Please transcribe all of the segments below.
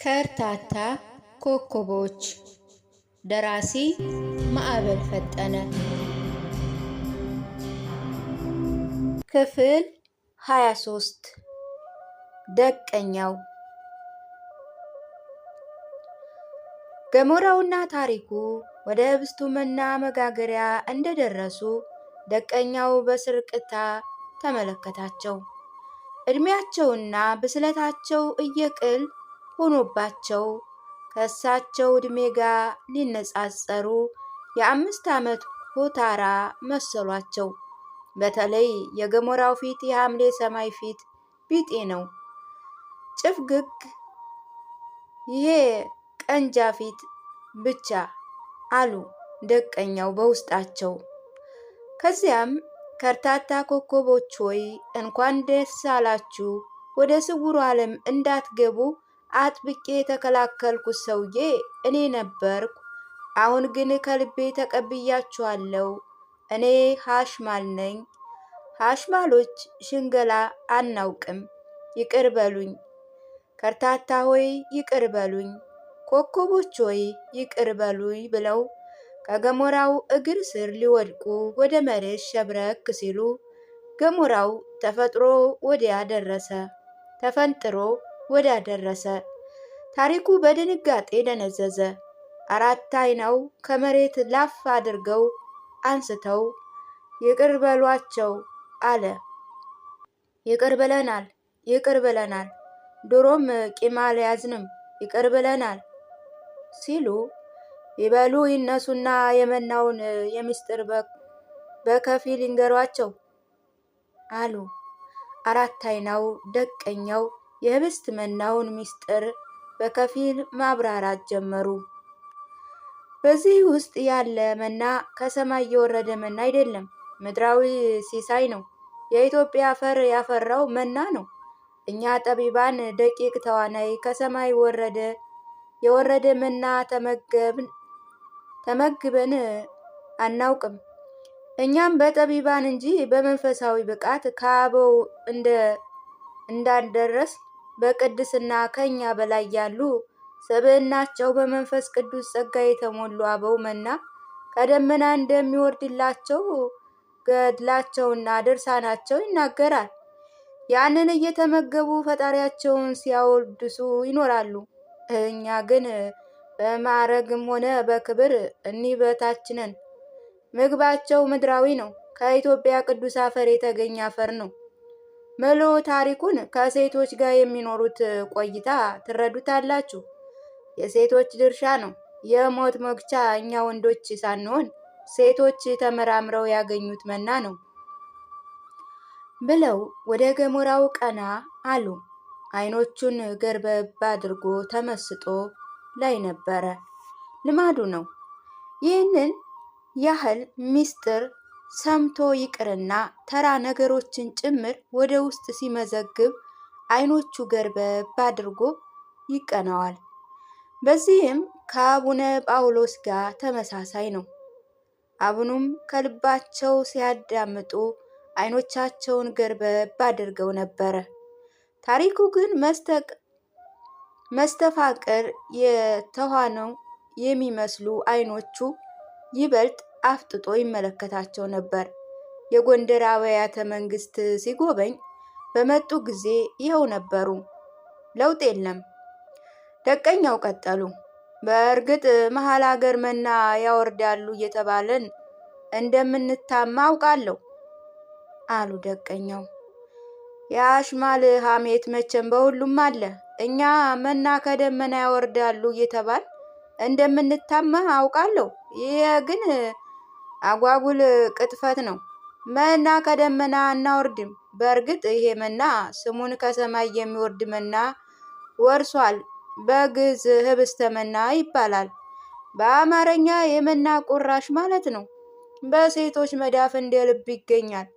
ከርታታ ኮከቦች ደራሲ ማዕበል ፈጠነ። ክፍል 23 ደቀኛው። ገሞራውና ታሪኩ ወደ ህብስቱ መና መጋገሪያ እንደደረሱ ደቀኛው በስርቅታ ተመለከታቸው። እድሜያቸውና ብስለታቸው እየቅል ሆኖባቸው ከእሳቸው እድሜ ጋር ሊነጻጸሩ የ5 ዓመት ሆታራ መሰሏቸው። በተለይ የገሞራው ፊት የሐምሌ ሰማይ ፊት ቢጤ ነው። ጭፍግግ ይሄ ቀንጃ ፊት ብቻ አሉ ደቀኛው በውስጣቸው። ከዚያም ከርታታ ኮከቦች ሆይ እንኳን ደስ አላችሁ፣ ወደ ስውሩ ዓለም እንዳትገቡ አጥብቄ የተከላከልኩት ሰውዬ እኔ ነበርኩ። አሁን ግን ከልቤ ተቀብያችኋለሁ። እኔ ሐሽማል ነኝ። ሐሽማሎች ሽንገላ አናውቅም፣ ይቅር በሉኝ። ከርታታ ሆይ ይቅር በሉኝ፣ ኮከቦች ሆይ ይቅር በሉኝ ብለው ከገሞራው እግር ስር ሊወድቁ ወደ መሬት ሸብረክ ሲሉ ገሞራው ተፈንጥሮ ወዲያ ደረሰ። ታሪኩ በድንጋጤ ደነዘዘ። አራት አይናው ከመሬት ላፍ አድርገው አንስተው ይቅር በሏቸው አለ። ይቅር ብለናል፣ ድሮም ቂም አልያዝንም፣ ይቅር ብለናል ሲሉ ይበሉ ይነሱና የመናውን የምስጢር በከፊል ይንገሯቸው አሉ። አራት አይናው ደቀኛው የህብስት መናውን ምስጢር በከፊል ማብራራት ጀመሩ። በዚህ ውስጥ ያለ መና ከሰማይ የወረደ መና አይደለም፣ ምድራዊ ሲሳይ ነው። የኢትዮጵያ አፈር ያፈራው መና ነው። እኛ ጠቢባን ደቂቅ ተዋናይ ከሰማይ የወረደ መና ተመግበን አናውቅም። እኛም በጠቢባን እንጂ በመንፈሳዊ ብቃት ከአበው እንዳንደረስ በቅድስና ከኛ በላይ ያሉ ሰብዕናቸው በመንፈስ ቅዱስ ጸጋ የተሞሉ አበው መና ከደመና እንደሚወርድላቸው ገድላቸውና ድርሳናቸው ይናገራል። ያንን እየተመገቡ ፈጣሪያቸውን ሲያወድሱ ይኖራሉ። እኛ ግን በማዕረግም ሆነ በክብር እኒህ በታች ነን። ምግባቸው ምድራዊ ነው፣ ከኢትዮጵያ ቅዱስ አፈር የተገኘ አፈር ነው። ምሎ ታሪኩን ከሴቶች ጋር የሚኖሩት ቆይታ ትረዱታላችሁ። የሴቶች ድርሻ ነው። የሞት መግቻ እኛ ወንዶች ሳንሆን ሴቶች ተመራምረው ያገኙት መና ነው ብለው ወደ ገሞራው ቀና አሉ። አይኖቹን ገርበብ አድርጎ ተመስጦ ላይ ነበረ። ልማዱ ነው። ይህንን ያህል ምስጢር ሰምቶ ይቅርና ተራ ነገሮችን ጭምር ወደ ውስጥ ሲመዘግብ አይኖቹ ገርበብ አድርጎ ይቀናዋል። በዚህም ከአቡነ ጳውሎስ ጋር ተመሳሳይ ነው። አቡኑም ከልባቸው ሲያዳምጡ አይኖቻቸውን ገርበብ አድርገው ነበረ። ታሪኩ ግን መስተፋቅር የተኋነው የሚመስሉ አይኖቹ ይበልጥ አፍጥጦ ይመለከታቸው ነበር። የጎንደር አብያተ መንግስት ሲጎበኝ በመጡ ጊዜ ይኸው ነበሩ። ለውጥ የለም። ደቀኛው ቀጠሉ። በእርግጥ መሀል ሀገር መና ያወርዳሉ እየተባለን እንደምንታማ አውቃለሁ አሉ ደቀኛው። የሐሽማል ሐሜት መቼም በሁሉም አለ። እኛ መና ከደመና ያወርዳሉ እየተባል እንደምንታማ አውቃለሁ። ይህ ግን አጓጉል ቅጥፈት ነው። መና ከደመና አናወርድም። በእርግጥ ይሄ መና ስሙን ከሰማይ የሚወርድ መና ወርሷል። በግዕዝ ህብስተ መና ይባላል። በአማርኛ የመና ቁራሽ ማለት ነው። በሴቶች መዳፍ እንደ ልብ ይገኛል።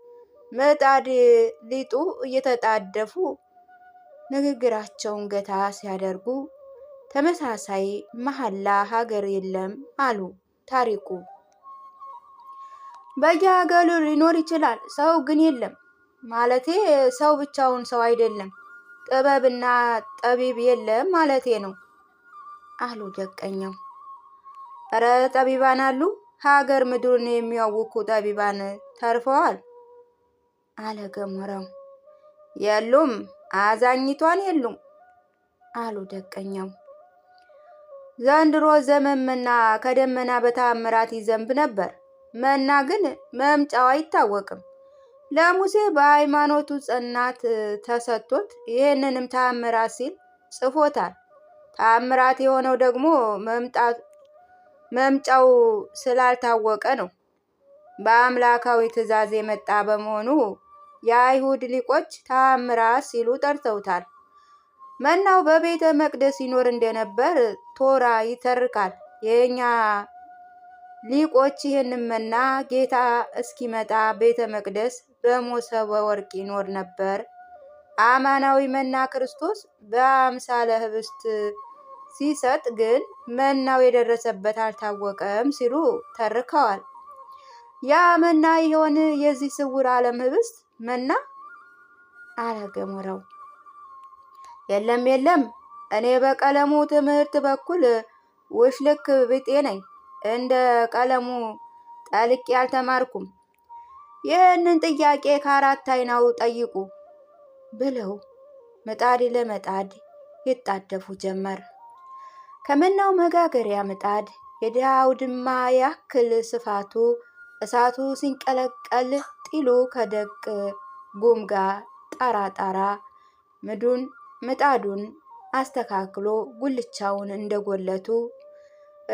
ምጣድ ሊጡ እየተጣደፉ ንግግራቸውን ገታ ሲያደርጉ ተመሳሳይ መሐላ ሀገር የለም አሉ ታሪኩ። በየሀገሩ ሊኖር ይችላል፣ ሰው ግን የለም። ማለቴ ሰው ብቻውን ሰው አይደለም። ጥበብና ጠቢብ የለም ማለቴ ነው አሉ ደቀኛው። እረ ጠቢባን አሉ፣ ሀገር ምድሩን የሚያውኩ ጠቢባን ተርፈዋል አለ ገሞራው። የሉም፣ አዛኝቷን የሉም አሉ ደቀኛው። ዘንድሮ ዘመን መና ከደመና በተአምራት ይዘንብ ነበር። መና ግን መምጫው አይታወቅም። ለሙሴ በሃይማኖቱ ጽናት ተሰጥቶት ይህንንም ተአምራት ሲል ጽፎታል። ተአምራት የሆነው ደግሞ መምጫው ስላልታወቀ ነው። በአምላካዊ ትእዛዝ የመጣ በመሆኑ የአይሁድ ሊቆች ተአምራት ሲሉ ጠርተውታል። መናው በቤተ መቅደስ ይኖር እንደነበር ቶራ ይተርካል። የኛ ሊቆች ይህንን መና ጌታ እስኪመጣ ቤተ መቅደስ በሞሰበ ወርቅ ይኖር ነበር። አማናዊ መና ክርስቶስ በአምሳለ ህብስት ሲሰጥ ግን መናው የደረሰበት አልታወቀም ሲሉ ተርከዋል። ያ መና ይሆን የዚህ ስውር ዓለም ህብስት መና? አለ ገሞራው። የለም የለም፣ እኔ በቀለሙ ትምህርት በኩል ውሽልክ ብጤ ነኝ። እንደ ቀለሙ ጠልቄ አልተማርኩም። ይህንን ጥያቄ ከአራት አይናው ጠይቁ ብለው ምጣድ ለመጣድ ይጣደፉ ጀመር። ከመናው መጋገሪያ ምጣድ የድሃ አውድማ ያክል ስፋቱ እሳቱ ሲንቀለቀል ጢሉ ከደቅ ጉም ጋር ጣራ ምጣዱን አስተካክሎ ጉልቻውን እንደጎለቱ።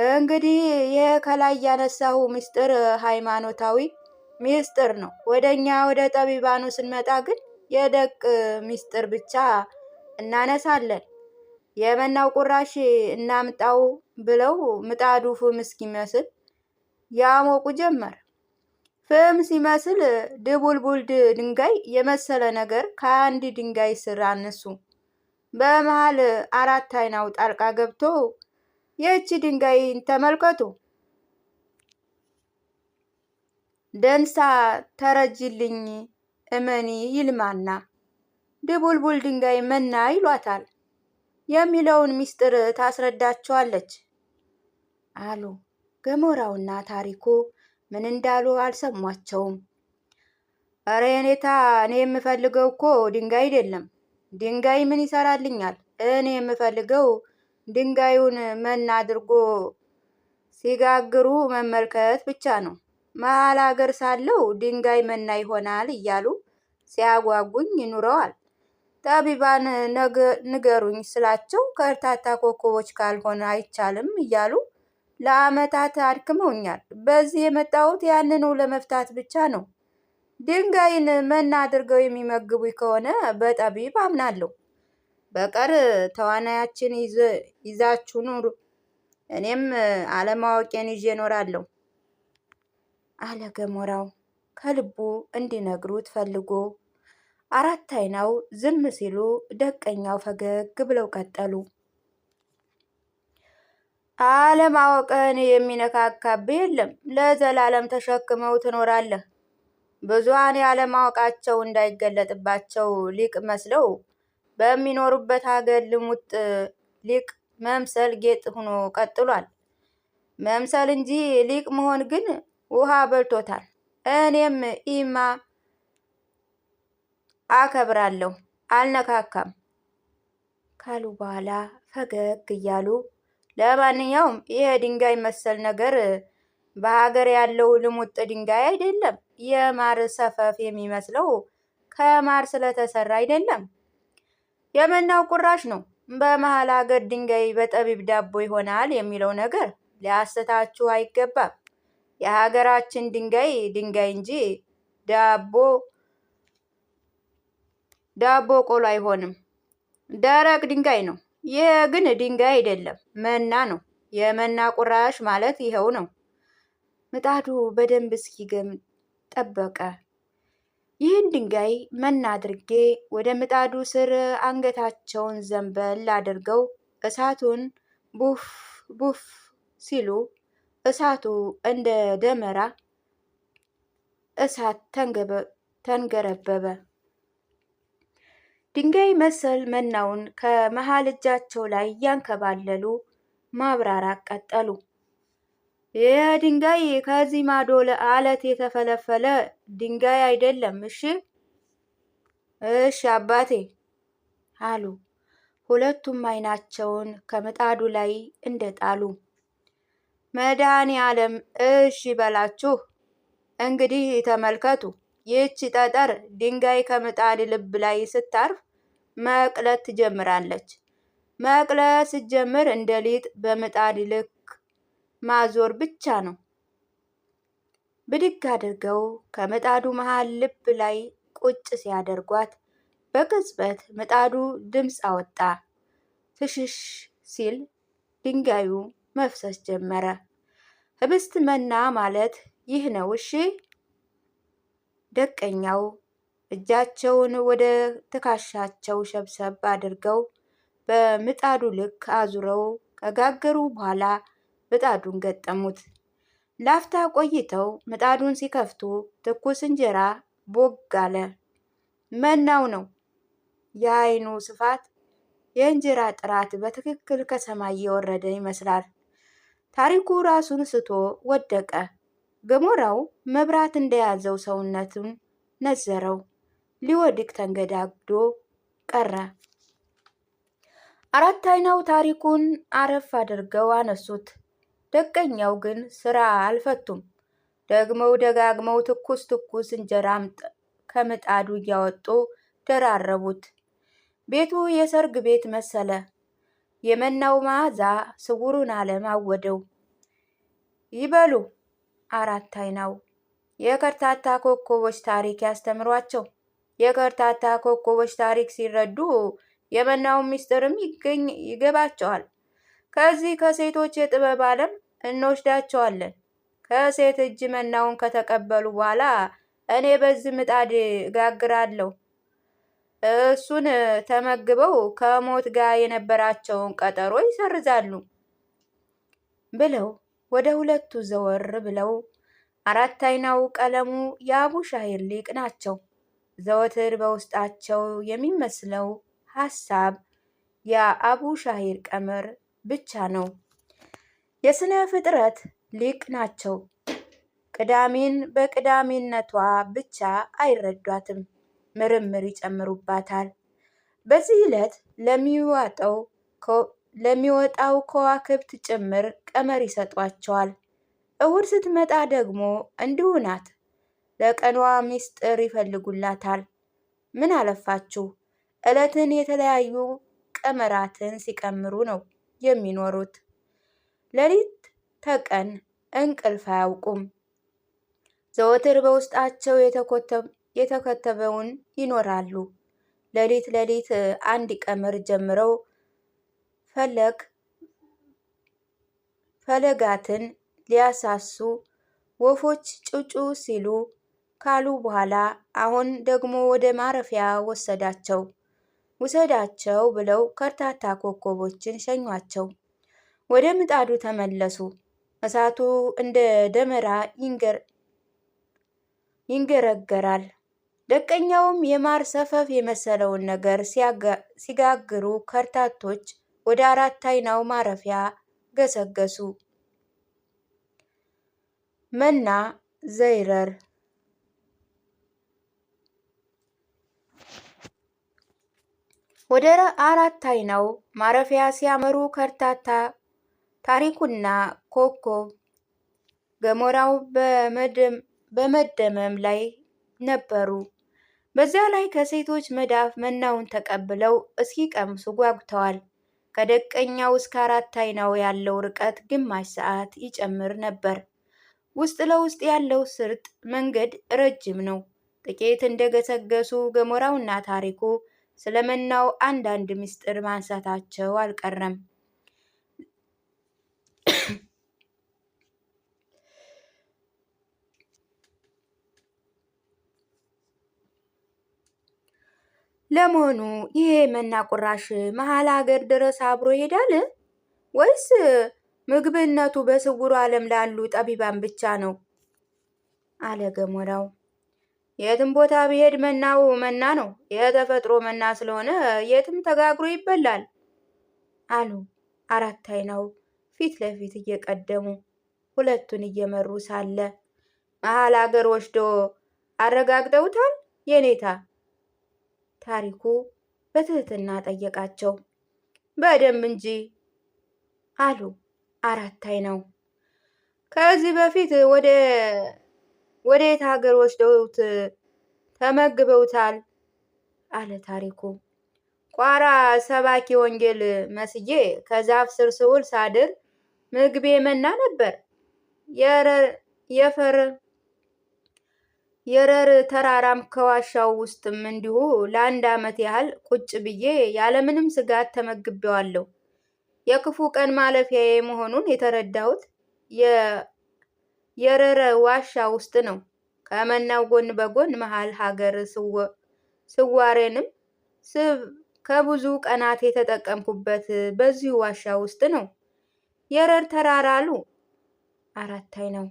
እንግዲህ ይህ ከላይ ያነሳው ምስጢር ሃይማኖታዊ ምስጢር ነው። ወደኛ ወደ ጠቢባኑ ስንመጣ ግን የደቅ ምስጢር ብቻ እናነሳለን። የመናው ቁራሽ እናምጣው ብለው ምጣዱ ፍም እስኪመስል ያሞቁ ጀመር። ፍም ሲመስል ድቡልቡል ድንጋይ የመሰለ ነገር ከአንድ ድንጋይ ስር አነሱ። በመሃል አራት አይናው ጣልቃ ገብቶ ይህች ድንጋይ ተመልከቱ፣ ደንሳ ተረጅልኝ እመኒ ይልማና ድቡልቡል ድንጋይ መና ይሏታል የሚለውን ምስጢር ታስረዳቸዋለች አሉ። ገሞራውና ታሪኩ ምን እንዳሉ አልሰሟቸውም። እረ የኔታ፣ እኔ የምፈልገው እኮ ድንጋይ አይደለም። ድንጋይ ምን ይሰራልኛል? እኔ የምፈልገው ድንጋዩን መና አድርጎ ሲጋግሩ መመልከት ብቻ ነው። መሀል ሀገር ሳለው ድንጋይ መና ይሆናል እያሉ ሲያጓጉኝ ኑረዋል። ጠቢባን ንገሩኝ ስላቸው ከእርታታ ኮከቦች ካልሆነ አይቻልም እያሉ ለዓመታት አድክመውኛል። በዚህ የመጣሁት ያንኑ ለመፍታት ብቻ ነው። ድንጋይን መና አድርገው የሚመግቡኝ ከሆነ በጠቢብ አምናለሁ። በቀር ተዋናያችን ይዛችሁ ኑሩ፣ እኔም አለማወቄን ይዤ እኖራለሁ አለ ገሞራው ከልቡ እንዲነግሩት ፈልጎ። አራት አይናው ዝም ሲሉ ደቀኛው ፈገግ ብለው ቀጠሉ። አለማወቅን የሚነካካብህ የለም፣ ለዘላለም ተሸክመው ትኖራለህ። ብዙሃን ያለማወቃቸው እንዳይገለጥባቸው ሊቅ መስለው በሚኖሩበት ሀገር ልሙጥ ሊቅ መምሰል ጌጥ ሆኖ ቀጥሏል። መምሰል እንጂ ሊቅ መሆን ግን ውሃ በልቶታል። እኔም ኢማ አከብራለሁ፣ አልነካካም ካሉ በኋላ ፈገግ እያሉ ለማንኛውም ይሄ ድንጋይ መሰል ነገር በሀገር ያለው ልሙጥ ድንጋይ አይደለም። የማር ሰፈፍ የሚመስለው ከማር ስለተሰራ አይደለም፣ የመናው ቁራሽ ነው። በመሀል ሀገር ድንጋይ በጠቢብ ዳቦ ይሆናል የሚለው ነገር ሊያስታችሁ አይገባም። የሀገራችን ድንጋይ ድንጋይ እንጂ ዳቦ ቆሎ አይሆንም። ደረቅ ድንጋይ ነው። ይህ ግን ድንጋይ አይደለም፣ መና ነው። የመና ቁራሽ ማለት ይኸው ነው። ምጣዱ በደንብ እስኪገም ጠበቀ። ይህን ድንጋይ መና አድርጌ ወደ ምጣዱ ስር አንገታቸውን ዘንበል አድርገው እሳቱን ቡፍ ቡፍ ሲሉ እሳቱ እንደ ደመራ እሳት ተንገረበበ። ድንጋይ መሰል መናውን ከመሃል እጃቸው ላይ ያንከባለሉ ማብራራት ቀጠሉ። ይህ ድንጋይ ከዚህ ማዶ አለት የተፈለፈለ ድንጋይ አይደለም። እሺ አባቴ አሉ። ሁለቱም አይናቸውን ከምጣዱ ላይ እንደጣሉ። መድኃኔ ዓለም እሺ በላችሁ። እንግዲህ ተመልከቱ። ይህች ጠጠር ድንጋይ ከምጣድ ልብ ላይ ስታርፍ መቅለት ትጀምራለች። መቅለት ስትጀምር እንደ ሊጥ በምጣድ ልክ ማዞር ብቻ ነው። ብድግ አድርገው ከምጣዱ መሃል ልብ ላይ ቁጭ ሲያደርጓት በቅጽበት ምጣዱ ድምፅ አወጣ። ፍሽሽ ሲል ድንጋዩ መፍሰስ ጀመረ። ህብስት መና ማለት ይህ ነው። እሺ ደቀኛው እጃቸውን ወደ ትከሻቸው ሸብሰብ አድርገው በምጣዱ ልክ አዙረው ከጋገሩ በኋላ ምጣዱን ገጠሙት። ላፍታ ቆይተው ምጣዱን ሲከፍቱ ትኩስ እንጀራ ቦግ አለ። መናው ነው። የዓይኑ ስፋት፣ የእንጀራ ጥራት በትክክል ከሰማይ የወረደ ይመስላል። ታሪኩ ራሱን ስቶ ወደቀ። ገሞራው መብራት እንደያዘው ሰውነቱን ነዘረው። ሊወድቅ ተንገዳግዶ ቀረ። አራት አይናው ታሪኩን አረፍ አድርገው አነሱት። ደቀኛው ግን ስራ አልፈቱም። ደግመው ደጋግመው ትኩስ ትኩስ እንጀራ ከምጣዱ እያወጡ ደራረቡት። ቤቱ የሰርግ ቤት መሰለ። የመናው መዓዛ ስውሩን ዓለም አወደው። ይበሉ አራት አይናው የከርታታ ኮከቦች ታሪክ ያስተምሯቸው። የከርታታ ኮከቦች ታሪክ ሲረዱ የመናውን ምስጢርም ይገባቸዋል። ከዚህ ከሴቶች የጥበብ ዓለም እንወስዳቸዋለን። ከሴት እጅ መናውን ከተቀበሉ በኋላ እኔ በዚህ ምጣድ እጋግራለሁ። እሱን ተመግበው ከሞት ጋር የነበራቸውን ቀጠሮ ይሰርዛሉ ብለው ወደ ሁለቱ ዘወር ብለው አራት አይናው ቀለሙ የአቡሻሂር ሊቅ ናቸው። ዘወትር በውስጣቸው የሚመስለው ሀሳብ የአቡሻሂር ቀመር ብቻ ነው። የስነ ፍጥረት ሊቅ ናቸው። ቅዳሜን በቅዳሜነቷ ብቻ አይረዷትም፣ ምርምር ይጨምሩባታል። በዚህ ዕለት ለሚወጣው ከዋክብት ጭምር ቀመር ይሰጧቸዋል። እሁድ ስትመጣ ደግሞ እንዲሁ ናት። ለቀኗ ምስጢር ይፈልጉላታል። ምን አለፋችሁ ዕለትን የተለያዩ ቀመራትን ሲቀምሩ ነው የሚኖሩት። ሌሊት ተቀን እንቅልፍ አያውቁም። ዘወትር በውስጣቸው የተከተበውን ይኖራሉ። ሌሊት ሌሊት አንድ ቀመር ጀምረው ፈለጋትን ሊያሳሱ ወፎች ጩጩ ሲሉ ካሉ በኋላ አሁን ደግሞ ወደ ማረፊያ ውሰዳቸው ብለው ከርታታ ኮከቦችን ሸኟቸው። ወደ ምጣዱ ተመለሱ። እሳቱ እንደ ደመራ ይንገረገራል። ደቀኛውም የማር ሰፈፍ የመሰለውን ነገር ሲጋግሩ ከርታቶች ወደ አራት አይናው ማረፊያ ገሰገሱ። መና ዘይረር ወደ አራት አይናው ማረፊያ ሲያመሩ ከርታታ ታሪኩና ኮከብ ገሞራው በመደመም ላይ ነበሩ። በዚያ ላይ ከሴቶች መዳፍ መናውን ተቀብለው እስኪቀምሱ ጓጉተዋል። ከደቀኛው እስከ አራት አይናው ያለው ርቀት ግማሽ ሰዓት ይጨምር ነበር። ውስጥ ለውስጥ ያለው ስርጥ መንገድ ረጅም ነው። ጥቂት እንደገሰገሱ ገሞራውና ታሪኩ ስለመናው አንዳንድ ምስጢር ማንሳታቸው አልቀረም። ለመሆኑ ይሄ መና ቁራሽ መሀል ሀገር ድረስ አብሮ ይሄዳል ወይስ ምግብነቱ በስውሩ ዓለም ላሉ ጠቢባን ብቻ ነው? አለ ገሞራው። የትም ቦታ ቢሄድ መናው መና ነው። የተፈጥሮ መና ስለሆነ የትም ተጋግሮ ይበላል አሉ አራት አይናው ፊት ለፊት እየቀደሙ ሁለቱን እየመሩ ሳለ መሀል አገር ወስዶ አረጋግጠውታል የኔታ? ታሪኩ በትህትና ጠየቃቸው። በደንብ እንጂ አሉ አራት አይናው። ከዚህ በፊት ወደ የት ሀገር ወስደውት ተመግበውታል? አለ ታሪኩ። ቋራ ሰባኪ ወንጌል መስዬ ከዛፍ ስር ስውል ሳድር ምግቤ መና ነበር። የረር ተራራም ከዋሻው ውስጥም እንዲሁ ለአንድ ዓመት ያህል ቁጭ ብዬ ያለምንም ስጋት ተመግቤዋለሁ። የክፉ ቀን ማለፊያዬ መሆኑን የተረዳሁት የረረ ዋሻ ውስጥ ነው። ከመናው ጎን በጎን መሃል ሀገር ስዋሬንም ከብዙ ቀናት የተጠቀምኩበት በዚሁ ዋሻ ውስጥ ነው። የረር ተራራ አሉ አራት አይናው።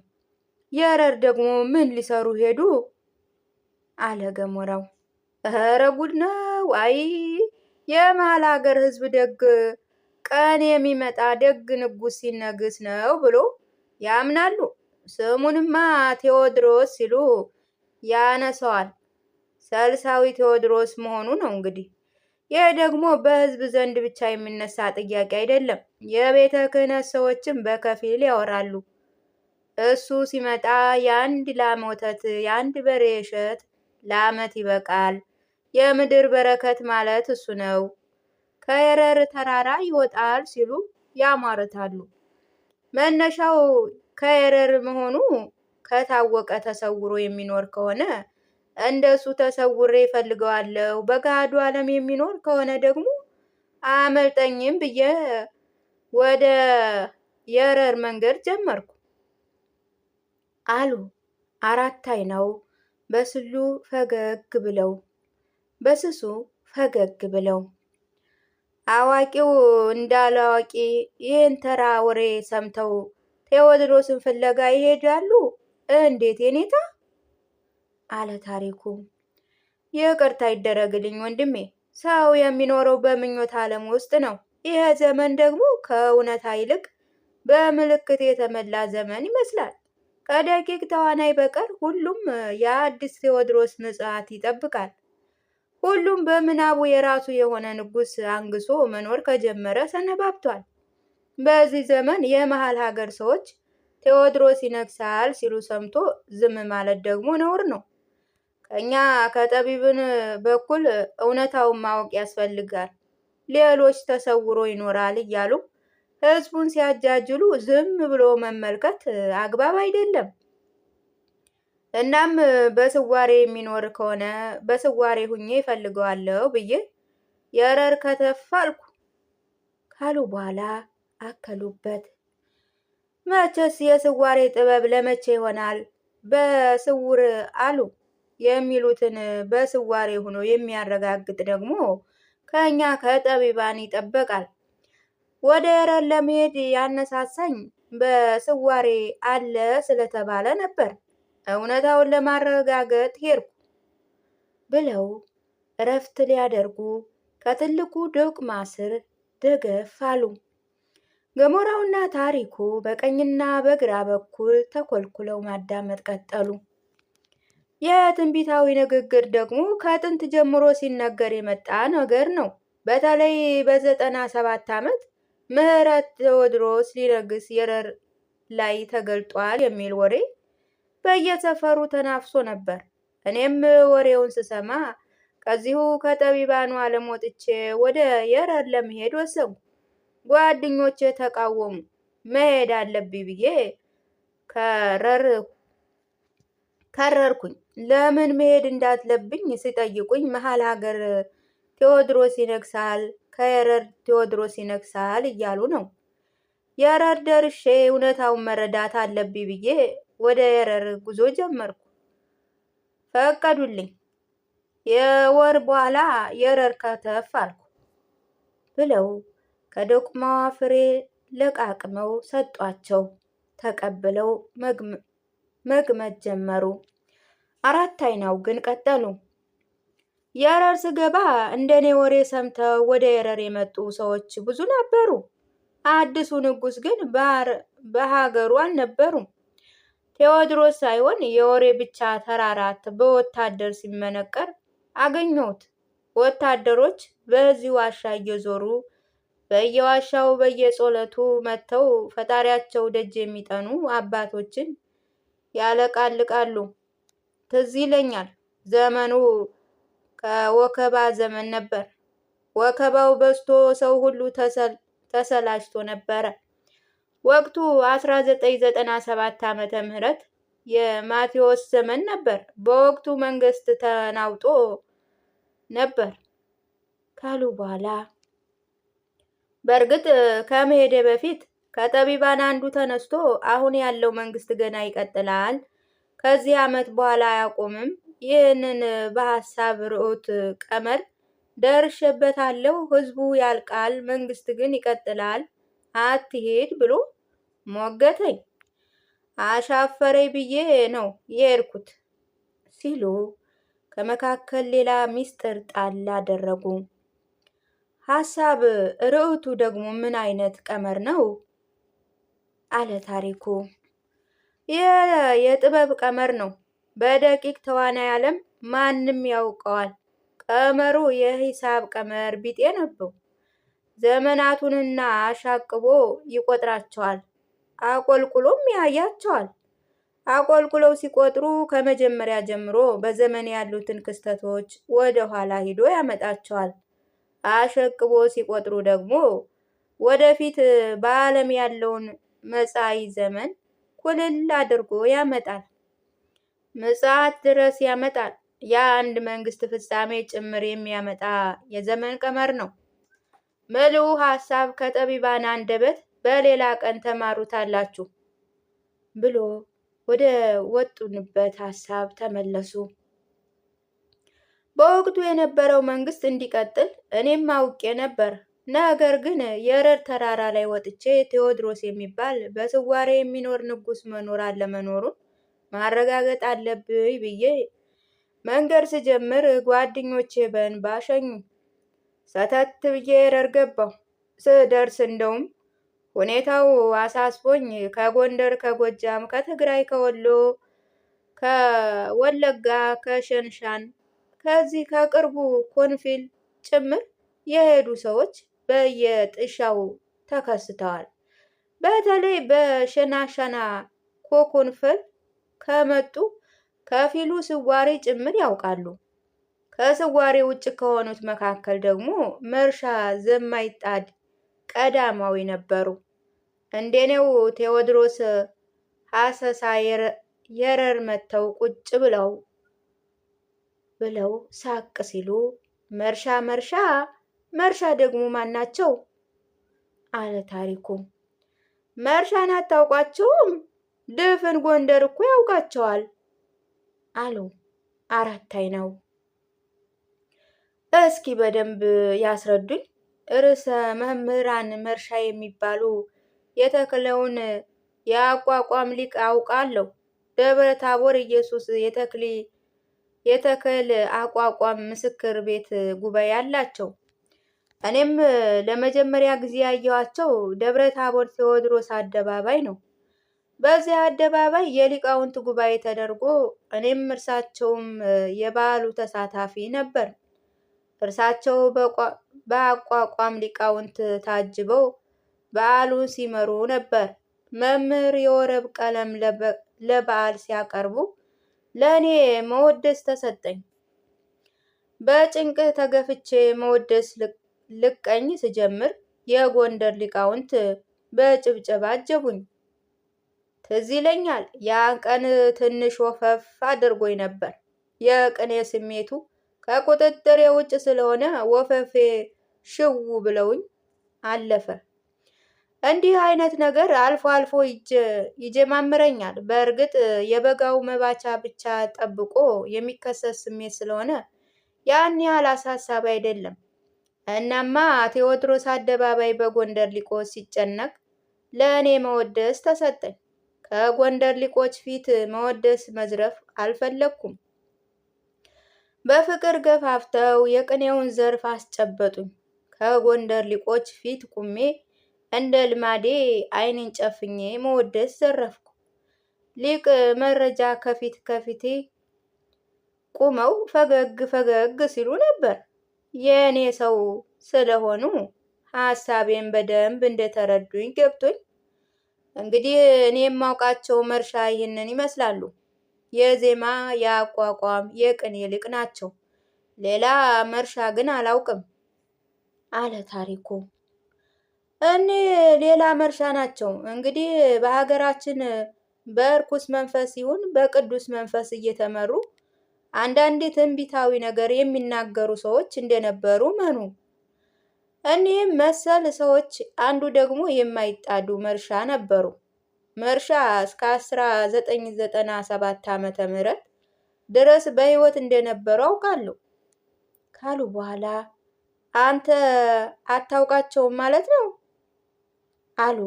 የረር ደግሞ ምን ሊሰሩ ሄዱ? አለ ገሞራው። እረ ጉድ ነው! አይ የመሃል ሀገር ሕዝብ ደግ ቀን የሚመጣ ደግ ንጉሥ ሲነግስ ነው ብሎ ያምናሉ። ስሙንማ ቴዎድሮስ ሲሉ ያነሰዋል። ሰልሳዊ ቴዎድሮስ መሆኑ ነው እንግዲህ። ይህ ደግሞ በሕዝብ ዘንድ ብቻ የሚነሳ ጥያቄ አይደለም። የቤተ ክህነት ሰዎችም በከፊል ያወራሉ። እሱ ሲመጣ የአንድ ላም ወተት፣ የአንድ በሬ እሸት ለዓመት ይበቃል። የምድር በረከት ማለት እሱ ነው። ከየረር ተራራ ይወጣል ሲሉ ያሟርታሉ። መነሻው ከየረር መሆኑ ከታወቀ ተሰውሮ የሚኖር ከሆነ እንደሱ ተሰውሬ እፈልገዋለሁ። በገሃዱ ዓለም የሚኖር ከሆነ ደግሞ አያመልጠኝም ብዬ ወደ የረር መንገድ ጀመርኩ አሉ አራት አይናው በስሱ ፈገግ ብለው። አዋቂው እንዳላዋቂ ይህን ተራ ወሬ ሰምተው ቴዎድሮስን ፍለጋ ይሄዳሉ። እንዴት የኔታ? አለ ታሪኩ። ይቅርታ ይደረግልኝ ወንድሜ፣ ሰው የሚኖረው በምኞት ዓለም ውስጥ ነው። ይህ ዘመን ደግሞ ከእውነታ ይልቅ በምልክት የተሞላ ዘመን ይመስላል። ከደቂቅ ተዋናይ በቀር ሁሉም የአዲስ ቴዎድሮስ ምጽአት ይጠብቃል። ሁሉም በምናቡ የራሱ የሆነ ንጉሥ አንግሶ መኖር ከጀመረ ሰነባብቷል። በዚህ ዘመን የመሃል ሀገር ሰዎች ቴዎድሮስ ይነግሳል ሲሉ ሰምቶ ዝም ማለት ደግሞ ነውር ነው። ከኛ ከጠቢብን በኩል እውነታውን ማወቅ ያስፈልጋል። ሌሎች ተሰውሮ ይኖራል እያሉ ሕዝቡን ሲያጃጅሉ ዝም ብሎ መመልከት አግባብ አይደለም። እናም በስዋሬ የሚኖር ከሆነ በስዋሬ ሁኜ እፈልገዋለሁ ብዬ የረር ከተፍ አልኩ ካሉ በኋላ አከሉበት። መቼስ የስዋሬ ጥበብ ለመቼ ይሆናል? በስውር አሉ የሚሉትን በስዋሬ ሆኖ የሚያረጋግጥ ደግሞ ከኛ ከጠቢባን ይጠበቃል። ወደ የረር ለመሄድ ያነሳሳኝ በስዋሬ አለ ስለተባለ ነበር። እውነታውን ለማረጋገጥ ሄድኩ ብለው እረፍት ሊያደርጉ ከትልቁ ዶቅማ ስር ደገፍ አሉ። ገሞራውና ታሪኩ በቀኝና በግራ በኩል ተኮልኩለው ማዳመጥ ቀጠሉ። የትንቢታዊ ንግግር ደግሞ ከጥንት ጀምሮ ሲነገር የመጣ ነገር ነው። በተለይ በ97 ዓመት ምህረት ቴዎድሮስ ሊነግስ የረር ላይ ተገልጧል የሚል ወሬ በየሰፈሩ ተናፍሶ ነበር። እኔም ወሬውን ስሰማ ከዚሁ ከጠቢባኑ ዓለም ወጥቼ ወደ የረር ለመሄድ ወሰንኩ። ጓደኞቼ ተቃወሙ። መሄድ አለብኝ ብዬ ከረርኩኝ። ለምን መሄድ እንዳለብኝ ሲጠይቁኝ መሃል ሀገር ቴዎድሮስ ይነግሳል፣ ከየረር ቴዎድሮስ ይነግሳል እያሉ ነው። የረር ደርሼ እውነታውን መረዳት አለብኝ ብዬ ወደ የረር ጉዞ ጀመርኩ። ፈቀዱልኝ። የወር በኋላ የረር ከተፍ አልኩ ብለው ከዶቅማዋ ፍሬ ለቃቅመው ሰጧቸው። ተቀብለው መግመት ጀመሩ። አራት አይናው ግን ቀጠሉ። የረር ስገባ እንደኔ ወሬ ሰምተው ወደ የረር የመጡ ሰዎች ብዙ ነበሩ። አዲሱ ንጉስ ግን በሀገሩ አልነበሩም። ቴዎድሮስ ሳይሆን የወሬ ብቻ ተራራት በወታደር ሲመነቀር አገኘሁት። ወታደሮች በዚህ ዋሻ እየዞሩ በየዋሻው በየጸሎቱ መጥተው ፈጣሪያቸው ደጅ የሚጠኑ አባቶችን ያለቃልቃሉ። ትዝ ይለኛል። ዘመኑ ከወከባ ዘመን ነበር። ወከባው በዝቶ ሰው ሁሉ ተሰላችቶ ነበረ። ወቅቱ 1997 ዓመተ ምህረት የማቴዎስ ዘመን ነበር። በወቅቱ መንግስት ተናውጦ ነበር ካሉ በኋላ በእርግጥ ከመሄዴ በፊት ከጠቢባን አንዱ ተነስቶ አሁን ያለው መንግስት ገና ይቀጥላል፣ ከዚህ ዓመት በኋላ አያቆምም። ይህንን በሐሳብ ርዕዮተ ቀመር ደርሼበታለሁ። ህዝቡ ያልቃል፣ መንግስት ግን ይቀጥላል፣ አትሄድ ብሎ ሞገተኝ። አሻፈረኝ ብዬ ነው የሄድኩት ሲሉ ከመካከል ሌላ ሚስጥር ጣል አደረጉ። ሐሳብ ርዕዮቱ ደግሞ ምን አይነት ቀመር ነው? አለ ታሪኩ። የጥበብ ቀመር ነው። በደቂቅ ተዋናይ ዓለም ማንም ያውቀዋል። ቀመሩ የሂሳብ ቀመር ቢጤ ነው። ዘመናቱንና አሻቅቦ ይቆጥራቸዋል፣ አቆልቁሎም ያያቸዋል። አቆልቁለው ሲቆጥሩ ከመጀመሪያ ጀምሮ በዘመን ያሉትን ክስተቶች ወደ ኋላ ሂዶ ያመጣቸዋል። አሸቅቦ ሲቆጥሩ ደግሞ ወደፊት በዓለም ያለውን መጻኢ ዘመን ኩልል አድርጎ ያመጣል። ምጽአት ድረስ ያመጣል። የአንድ መንግስት ፍጻሜ ጭምር የሚያመጣ የዘመን ቀመር ነው። ምልኡ ሐሳብ ከጠቢባን አንደበት በሌላ ቀን ተማሩታላችሁ ብሎ ወደ ወጡንበት ሐሳብ ተመለሱ። በወቅቱ የነበረው መንግስት እንዲቀጥል እኔም አውቄ ነበር። ነገር ግን የረር ተራራ ላይ ወጥቼ ቴዎድሮስ የሚባል በስዋሬ የሚኖር ንጉስ መኖር አለመኖሩን ማረጋገጥ አለብኝ ብዬ መንገድ ስጀምር ጓደኞቼ በእንባ ሸኙኝ። ሰተት ብዬ ረር ገባሁ። ስደርስ እንደውም ሁኔታው አሳስቦኝ ከጎንደር፣ ከጎጃም፣ ከትግራይ፣ ከወሎ፣ ከወለጋ፣ ከሸንሻን ከዚህ ከቅርቡ ኮንፊል ጭምር የሄዱ ሰዎች በየጥሻው ተከስተዋል። በተለይ በሸናሻና ኮኮንፈል ከመጡ ከፊሉ ስዋሬ ጭምር ያውቃሉ። ከስዋሬ ውጭ ከሆኑት መካከል ደግሞ መርሻ ዘማይጣድ ቀዳማዊ ነበሩ። እንደኔው ቴዎድሮስ ሐሰሳ የረር መተው ቁጭ ብለው ሳቅ ሲሉ መርሻ ደግሞ ማናቸው? አለ ታሪኩ። መርሻን አታውቋቸውም? ድፍን ጎንደር እኮ ያውቃቸዋል አሉ አራት አይናው። እስኪ በደንብ ያስረዱኝ። ርዕሰ መምህራን መርሻ የሚባሉ የተክለውን የአቋቋም ሊቅ አውቃለሁ። ደብረ ታቦር ኢየሱስ የተክል አቋቋም ምስክር ቤት ጉባኤ አላቸው። እኔም ለመጀመሪያ ጊዜ ያየኋቸው ደብረ ታቦር ቴዎድሮስ አደባባይ ነው። በዚያ አደባባይ የሊቃውንት ጉባኤ ተደርጎ እኔም እርሳቸውም የበዓሉ ተሳታፊ ነበር። እርሳቸው በአቋቋም ሊቃውንት ታጅበው በዓሉን ሲመሩ ነበር። መምህር የወረብ ቀለም ለበዓል ሲያቀርቡ ለእኔ መወደስ ተሰጠኝ። በጭንቅ ተገፍቼ መወደስ ልቀኝ ስጀምር የጎንደር ሊቃውንት በጭብጨባ አጀቡኝ። ትዝ ይለኛል። ያን ቀን ትንሽ ወፈፍ አድርጎኝ ነበር። የቅኔ ስሜቱ ከቁጥጥሬ ውጭ ስለሆነ ወፈፌ ሽው ብለውኝ አለፈ። እንዲህ አይነት ነገር አልፎ አልፎ ይጀማምረኛል። በእርግጥ የበጋው መባቻ ብቻ ጠብቆ የሚከሰት ስሜት ስለሆነ ያን ያህል አሳሳቢ አይደለም። እናማ ቴዎድሮስ አደባባይ በጎንደር ሊቆች ሲጨነቅ ለእኔ መወደስ ተሰጠኝ። ከጎንደር ሊቆች ፊት መወደስ መዝረፍ አልፈለግኩም። በፍቅር ገፋፍተው የቅኔውን ዘርፍ አስጨበጡኝ። ከጎንደር ሊቆች ፊት ቁሜ እንደ ልማዴ ዓይኔን ጨፍኜ መወደስ ዘረፍኩ። ሊቅ መረጃ ከፊት ከፊቴ ቁመው ፈገግ ፈገግ ሲሉ ነበር። የእኔ ሰው ስለሆኑ ሀሳቤን በደንብ እንደተረዱኝ ገብቶኝ እንግዲህ እኔ የማውቃቸው መርሻ ይህንን ይመስላሉ። የዜማ፣ የአቋቋም፣ የቅኔ ሊቅ ናቸው። ሌላ መርሻ ግን አላውቅም አለ ታሪኩ። እኒህ ሌላ መርሻ ናቸው። እንግዲህ በሀገራችን በእርኩስ መንፈስ ይሁን በቅዱስ መንፈስ እየተመሩ አንዳንድ ትንቢታዊ ነገር የሚናገሩ ሰዎች እንደነበሩ መኑ። እኒህም መሰል ሰዎች አንዱ ደግሞ የማይጣዱ መርሻ ነበሩ። መርሻ እስከ 1997 ዓመተ ምህረት ድረስ በሕይወት እንደነበሩ አውቃለሁ ካሉ በኋላ አንተ አታውቃቸውም ማለት ነው አሉ።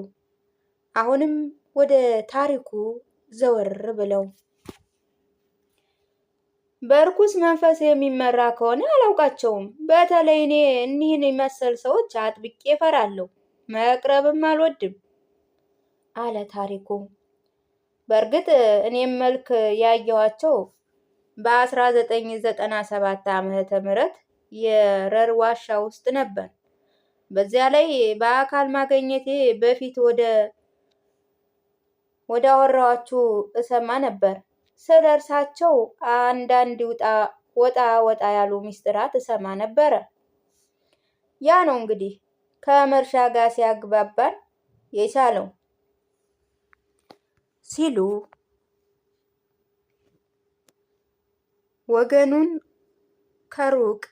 አሁንም ወደ ታሪኩ ዘወር ብለው በርኩስ መንፈስ የሚመራ ከሆነ አላውቃቸውም። በተለይ እኔ እኒህን መሰል ሰዎች አጥብቄ እፈራለሁ፣ መቅረብም አልወድም አለ ታሪኩ። በእርግጥ እኔም መልክ ያየኋቸው በ1997 ዓመተ ምህረት የረር ዋሻ ውስጥ ነበር። በዚያ ላይ በአካል ማግኘቴ በፊት ወደ አወራኋችሁ እሰማ ነበር። ስለ እርሳቸው አንዳንድ ወጣ ያሉ ሚስጥራት እሰማ ነበረ። ያ ነው እንግዲህ ከመርሻ ጋር ሲያግባባን የቻለው ሲሉ ወገኑን ከሩቅ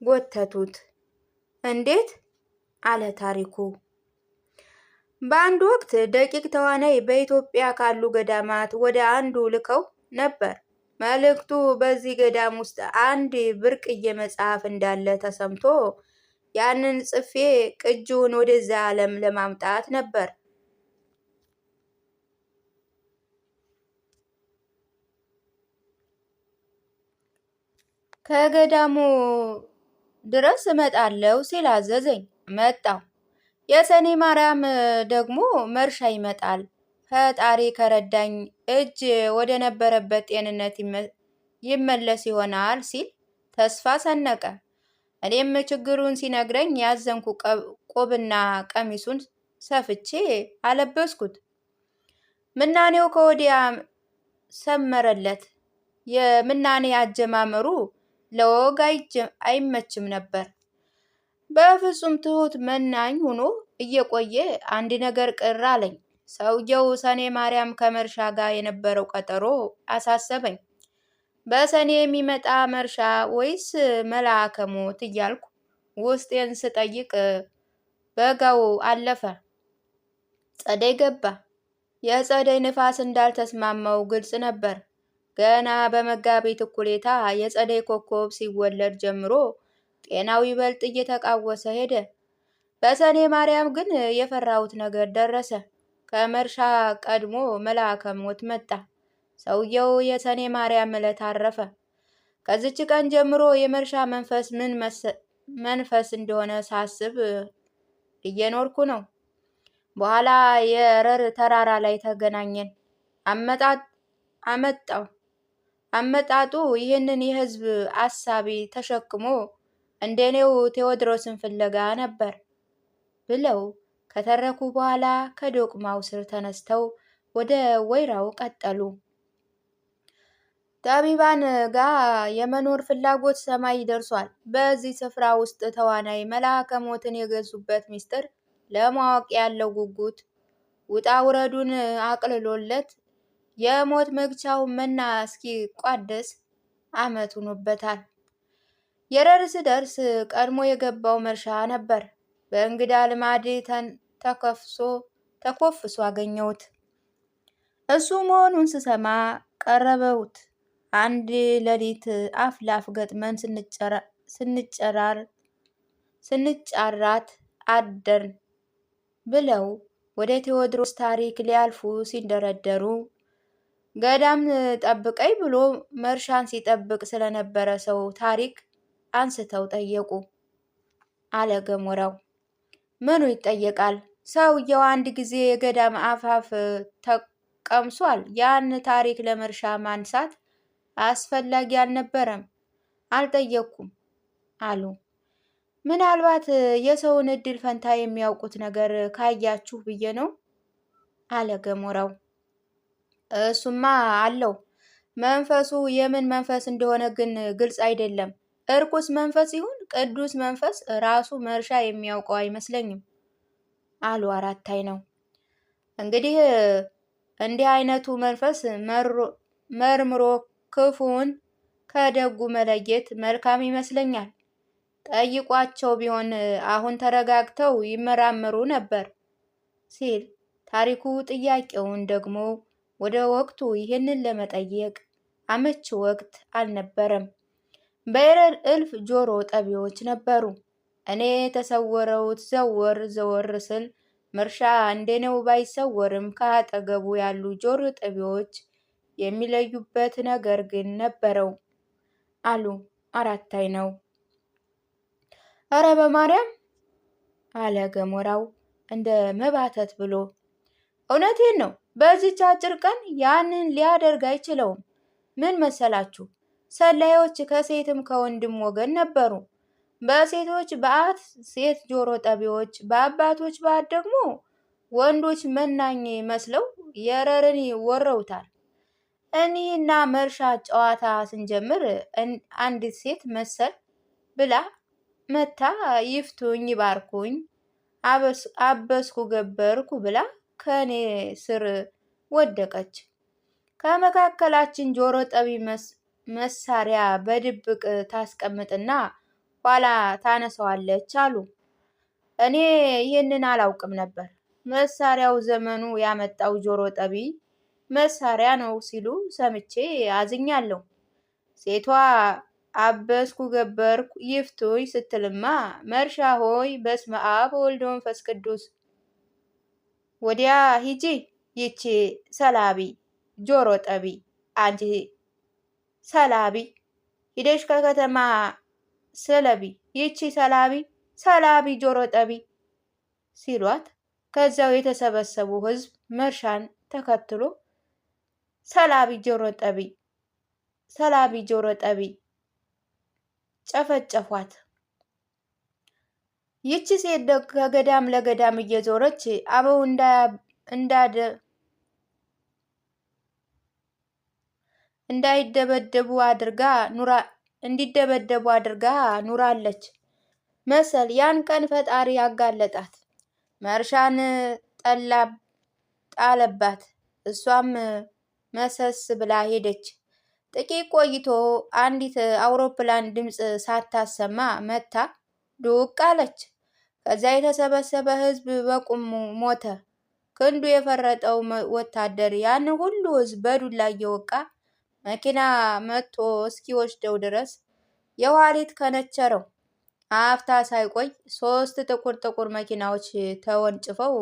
ጎተቱት። እንዴት? አለ ታሪኩ። በአንድ ወቅት ደቂቅ ተዋናይ በኢትዮጵያ ካሉ ገዳማት ወደ አንዱ ልከው ነበር። መልእክቱ በዚህ ገዳም ውስጥ አንድ ብርቅዬ መጽሐፍ እንዳለ ተሰምቶ ያንን ጽፌ ቅጂውን ወደዛ ዓለም ለማምጣት ነበር። ከገዳሙ ድረስ እመጣለሁ ሲል አዘዘኝ። መጣሁ። የሰኔ ማርያም ደግሞ መርሻ ይመጣል፣ ፈጣሪ ከረዳኝ እጅ ወደ ነበረበት ጤንነት ይመለስ ይሆናል ሲል ተስፋ ሰነቀ። እኔም ችግሩን ሲነግረኝ ያዘንኩ ቆብና ቀሚሱን ሰፍቼ አለበስኩት። ምናኔው ከወዲያ ሰመረለት። የምናኔ አጀማመሩ ለወግ አይመችም ነበር። በፍጹም ትሁት መናኝ ሆኖ እየቆየ አንድ ነገር ቅር አለኝ። ሰውየው ሰኔ ማርያም ከመርሻ ጋር የነበረው ቀጠሮ አሳሰበኝ። በሰኔ የሚመጣ መርሻ ወይስ መልአከ ሞት እያልኩ ውስጤን ስጠይቅ በጋው አለፈ፣ ጸደይ ገባ። የጸደይ ንፋስ እንዳልተስማማው ግልጽ ነበር። ገና በመጋቢት እኩሌታ የጸደይ ኮከብ ሲወለድ ጀምሮ ጤናው ይበልጥ እየተቃወሰ ሄደ። በሰኔ ማርያም ግን የፈራሁት ነገር ደረሰ። ከመርሻ ቀድሞ መልአከ ሞት መጣ። ሰውየው የሰኔ ማርያም ዕለት አረፈ። ከዚች ቀን ጀምሮ የመርሻ መንፈስ ምን መንፈስ እንደሆነ ሳስብ እየኖርኩ ነው። በኋላ የረር ተራራ ላይ ተገናኘን። አመጣጡ ይህንን የህዝብ አሳቢ ተሸክሞ እንደኔው ቴዎድሮስን ፍለጋ ነበር ብለው ከተረኩ በኋላ ከዶቅማው ስር ተነስተው ወደ ወይራው ቀጠሉ። ጠቢባን ጋር የመኖር ፍላጎት ሰማይ ደርሷል። በዚህ ስፍራ ውስጥ ተዋናይ መልአከ ሞትን የገዙበት ሚስጥር ለማወቅ ያለው ጉጉት ውጣ ውረዱን አቅልሎለት የሞት መግቻው መና እስኪቋደስ ዓመት ሆኖበታል። የረር ስደርስ ቀድሞ የገባው መርሻ ነበር። በእንግዳ ልማድ ተኮፍሶ አገኘሁት። እሱ መሆኑን ስሰማ ቀረበውት። አንድ ሌሊት አፍ ላፍ ገጥመን ስንጫራት አደርን ብለው ወደ ቴዎድሮስ ታሪክ ሊያልፉ ሲንደረደሩ ገዳም ጠብቀኝ ብሎ መርሻን ሲጠብቅ ስለነበረ ሰው ታሪክ አንስተው ጠየቁ አለ ገሞራው። ምኑ ይጠየቃል? ሰውየው አንድ ጊዜ የገዳም አፋፍ ተቀምሷል። ያን ታሪክ ለመርሻ ማንሳት አስፈላጊ አልነበረም። አልጠየቅኩም አሉ። ምናልባት የሰውን እድል ፈንታ የሚያውቁት ነገር ካያችሁ ብዬ ነው አለ ገሞራው። እሱማ አለው። መንፈሱ የምን መንፈስ እንደሆነ ግን ግልጽ አይደለም። እርኩስ መንፈስ ይሁን ቅዱስ መንፈስ ራሱ መርሻ የሚያውቀው አይመስለኝም አሉ አራታይነው። እንግዲህ እንዲህ አይነቱ መንፈስ መርምሮ ክፉውን ከደጉ መለየት መልካም ይመስለኛል። ጠይቋቸው ቢሆን አሁን ተረጋግተው ይመራመሩ ነበር ሲል ታሪኩ ጥያቄውን ደግሞ ወደ ወቅቱ ይህንን ለመጠየቅ አመች ወቅት አልነበረም። በኤረር እልፍ ጆሮ ጠቢዎች ነበሩ። እኔ የተሰወረውት ዘወር ዘወር ስል መርሻ እንደኔው ባይሰወርም ከአጠገቡ ያሉ ጆሮ ጠቢዎች የሚለዩበት ነገር ግን ነበረው አሉ አራታይነው። እረ በማርያም አለ ገሞራው እንደ መባተት ብሎ። እውነቴን ነው። በዚች አጭር ቀን ያንን ሊያደርግ አይችለውም። ምን መሰላችሁ? ሰላዮች ከሴትም ከወንድም ወገን ነበሩ። በሴቶች በዓት ሴት ጆሮ ጠቢዎች፣ በአባቶች በዓት ደግሞ ወንዶች መናኝ መስለው የረርን ወረውታል። እኔና መርሻ ጨዋታ ስንጀምር አንዲት ሴት መሰል ብላ መታ ይፍቱኝ ይባርኩኝ አበስኩ ገበርኩ ብላ ከኔ ስር ወደቀች። ከመካከላችን ጆሮ ጠቢ መሳሪያ በድብቅ ታስቀምጥና ኋላ ታነሳዋለች አሉ። እኔ ይህንን አላውቅም ነበር። መሳሪያው ዘመኑ ያመጣው ጆሮ ጠቢ መሳሪያ ነው ሲሉ ሰምቼ አዝኛለሁ። ሴቷ አበስኩ ገበርኩ ይፍቱኝ ስትልማ መርሻ ሆይ በስመ አብ ወወልድ ወመንፈስ ቅዱስ ወዲያ ሂጂ ይቺ ሰላቢ ጆሮ ጠቢ፣ አንቺ ሰላቢ ሂደሽ ከከተማ ስለቢ፣ ይቺ ሰላቢ ጆሮ ጠቢ ሲሏት ከዚያው የተሰበሰቡ ሕዝብ መርሻን ተከትሎ ሰላቢ ጆሮ ጠቢ ጨፈጨፏት። ይቺ ሴት ከገዳም ለገዳም እየዞረች አበው እንዲደበደቡ አድርጋ ኑራለች መሰል። ያን ቀን ፈጣሪ ያጋለጣት። መርሻን ጣለባት። እሷም መሰስ ብላ ሄደች። ጥቂት ቆይቶ አንዲት አውሮፕላን ድምፅ ሳታሰማ መታ ዱቅ አለች። ከዚያ የተሰበሰበ ሕዝብ በቁም ሞተ። ክንዱ የፈረጠው ወታደር ያን ሁሉ ሕዝብ በዱላ እየወቃ መኪና መጥቶ እስኪወስደው ድረስ የኋሊት ከነቸረው። አፍታ ሳይቆይ 3 ጥቁር መኪናዎች ተወንጭፈው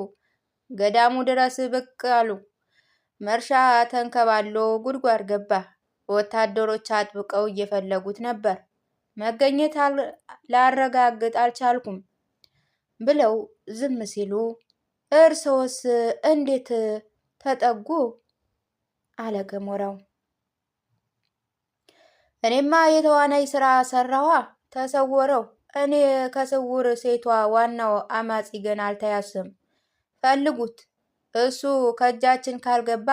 ገዳሙ ድረስ ብቅ አሉ። መርሻ ተንከባሎ ጉድጓድ ገባ። ወታደሮች አጥብቀው እየፈለጉት ነበር። መገኘት ላረጋግጥ አልቻልኩም ብለው ዝም ሲሉ እርሶስ እንዴት ተጠጉ? አለ ገሞራው። እኔማ የተዋናይ ስራ ሰራዋ ተሰወረው። እኔ ከስውር ሴቷ ዋናው አማጺ ገና አልተያዝም። ፈልጉት። እሱ ከእጃችን ካልገባ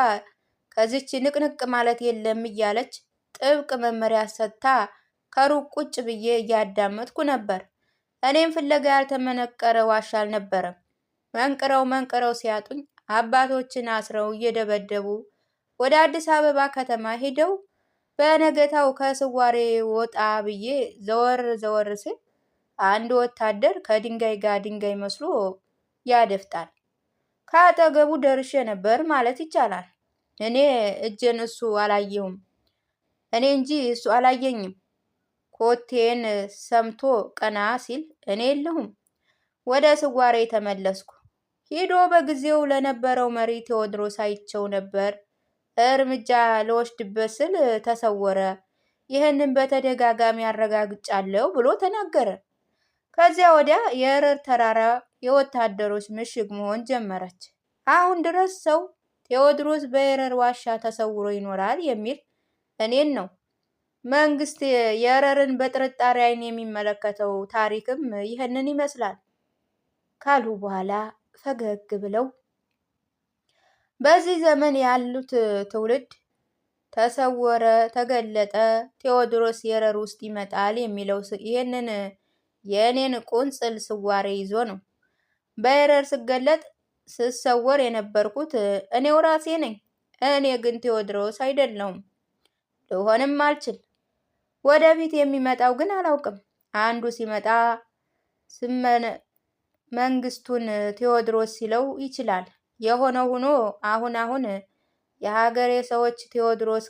ከዚች ንቅንቅ ማለት የለም እያለች ጥብቅ መመሪያ ሰጥታ ከሩቅ ቁጭ ብዬ እያዳመጥኩ ነበር። እኔም ፍለጋ ያልተመነቀረ ዋሻ አልነበረም። መንቅረው ሲያጡኝ አባቶችን አስረው እየደበደቡ ወደ አዲስ አበባ ከተማ ሄደው በነገታው ከስዋሬ ወጣ ብዬ ዘወር ስል አንድ ወታደር ከድንጋይ ጋር ድንጋይ መስሎ ያደፍጣል። ከአጠገቡ ደርሼ ነበር ማለት ይቻላል። እኔ እጄን እሱ አላየሁም፣ እኔ እንጂ እሱ አላየኝም። ኮቴን ሰምቶ ቀና ሲል እኔ የለሁም። ወደ ስዋሬ ተመለስኩ። ሂዶ በጊዜው ለነበረው መሪ ቴዎድሮስ አይቸው ነበር። እርምጃ ለወስድበት ስል ተሰወረ። ይህንን በተደጋጋሚ አረጋግጫለሁ ብሎ ተናገረ። ከዚያ ወዲያ የኤረር ተራራ የወታደሮች ምሽግ መሆን ጀመረች። አሁን ድረስ ሰው ቴዎድሮስ በኤረር ዋሻ ተሰውሮ ይኖራል የሚል እኔን ነው። መንግስት የኤረርን በጥርጣሬ ዓይን የሚመለከተው ታሪክም ይህንን ይመስላል ካሉ በኋላ ፈገግ ብለው በዚህ ዘመን ያሉት ትውልድ ተሰወረ፣ ተገለጠ፣ ቴዎድሮስ ኤረር ውስጥ ይመጣል የሚለው ይህንን የእኔን ቁንጽል ስዋሬ ይዞ ነው። በኤረር ስገለጥ ስሰወር የነበርኩት እኔው ራሴ ነኝ። እኔ ግን ቴዎድሮስ አይደለሁም፣ ልሆንም አልችል። ወደፊት የሚመጣው ግን አላውቅም። አንዱ ሲመጣ መንግስቱን ቴዎድሮስ ሲለው ይችላል። የሆነው ሆኖ አሁን የሀገሬ ሰዎች ቴዎድሮስ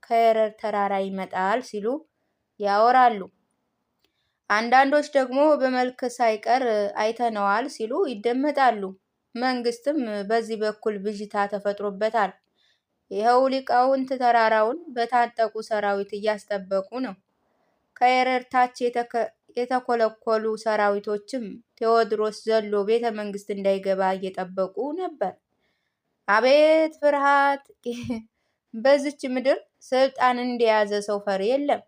ከኤረር ተራራ ይመጣል ሲሉ ያወራሉ። አንዳንዶች ደግሞ በመልክ ሳይቀር አይተነዋል ሲሉ ይደመጣሉ። መንግስትም በዚህ በኩል ብዥታ ተፈጥሮበታል። ይኸው ሊቃውንት ተራራውን በታጠቁ ሰራዊት እያስጠበቁ ነው። ከኤረር ታች የተኮለኮሉ ሰራዊቶችም ቴዎድሮስ ዘሎ ቤተ መንግስት እንዳይገባ እየጠበቁ ነበር። አቤት ፍርሃት! በዚች ምድር ስልጣን እንደያዘ ሰው ፈሪ የለም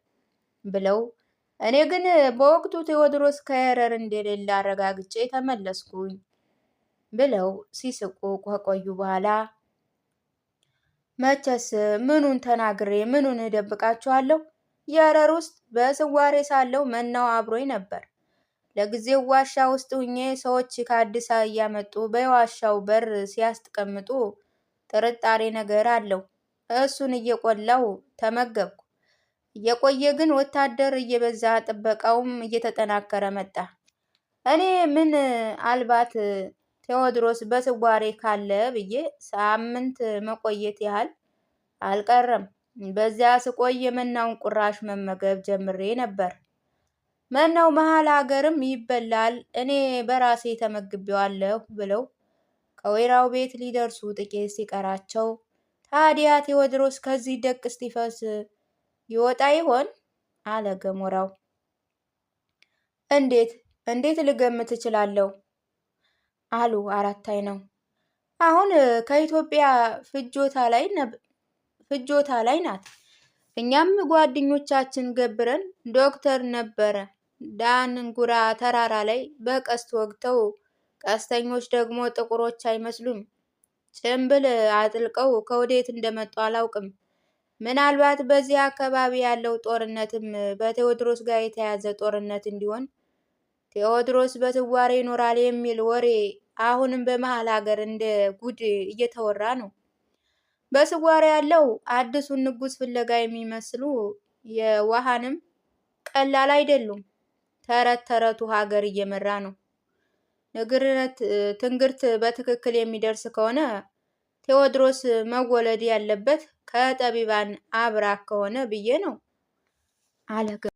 ብለው እኔ ግን በወቅቱ ቴዎድሮስ ከኤረር እንደሌለ አረጋግጬ ተመለስኩኝ ብለው ሲስቁ ከቆዩ በኋላ መቼስ ምኑን ተናግሬ ምኑን እደብቃችኋለሁ? የኤረር ውስጥ በስዋሬ ሳለው መናው አብሮኝ ነበር። ለጊዜው ዋሻ ውስጥ ሁኜ ሰዎች ከአዲስ እያመጡ በዋሻው በር ሲያስቀምጡ ጥርጣሬ ነገር አለው። እሱን እየቆላው ተመገብኩ። እየቆየ ግን ወታደር እየበዛ ጥበቃውም እየተጠናከረ መጣ። እኔ ምን አልባት ቴዎድሮስ በስዋሬ ካለ ብዬ ሳምንት መቆየት ያህል አልቀረም። በዚያ ስቆይ የመናውን ቁራሽ መመገብ ጀምሬ ነበር። መናው መሀል ሀገርም ይበላል፣ እኔ በራሴ ተመግቤዋለሁ ብለው ከወይራው ቤት ሊደርሱ ጥቂት ሲቀራቸው ታዲያ ቴዎድሮስ ከዚህ ደቅ እስጢፋኖስ ይወጣ ይሆን? አለ ገሞራው። እንዴት ልገምት እችላለሁ? አሉ አራት አይነው። አሁን ከኢትዮጵያ ፍጆታ ላይ ናት። እኛም ጓደኞቻችን ገብረን ዶክተር ነበረ ዳንጉራ ተራራ ላይ በቀስት ወግተው፣ ቀስተኞች ደግሞ ጥቁሮች አይመስሉም፣ ጭምብል አጥልቀው ከወዴት እንደመጡ አላውቅም። ምናልባት በዚህ አካባቢ ያለው ጦርነትም በቴዎድሮስ ጋር የተያዘ ጦርነት እንዲሆን ቴዎድሮስ በስዋሬ ይኖራል የሚል ወሬ አሁንም በመሀል ሀገር እንደ ጉድ እየተወራ ነው። በስዋሬ ያለው አዲሱን ንጉስ ፍለጋ የሚመስሉ የዋሃንም ቀላል አይደሉም። ተረት ተረቱ ሀገር እየመራ ነው። ትንግርት በትክክል የሚደርስ ከሆነ ቴዎድሮስ መወለድ ያለበት ከጠቢባን አብራክ ከሆነ ብዬ ነው አለ።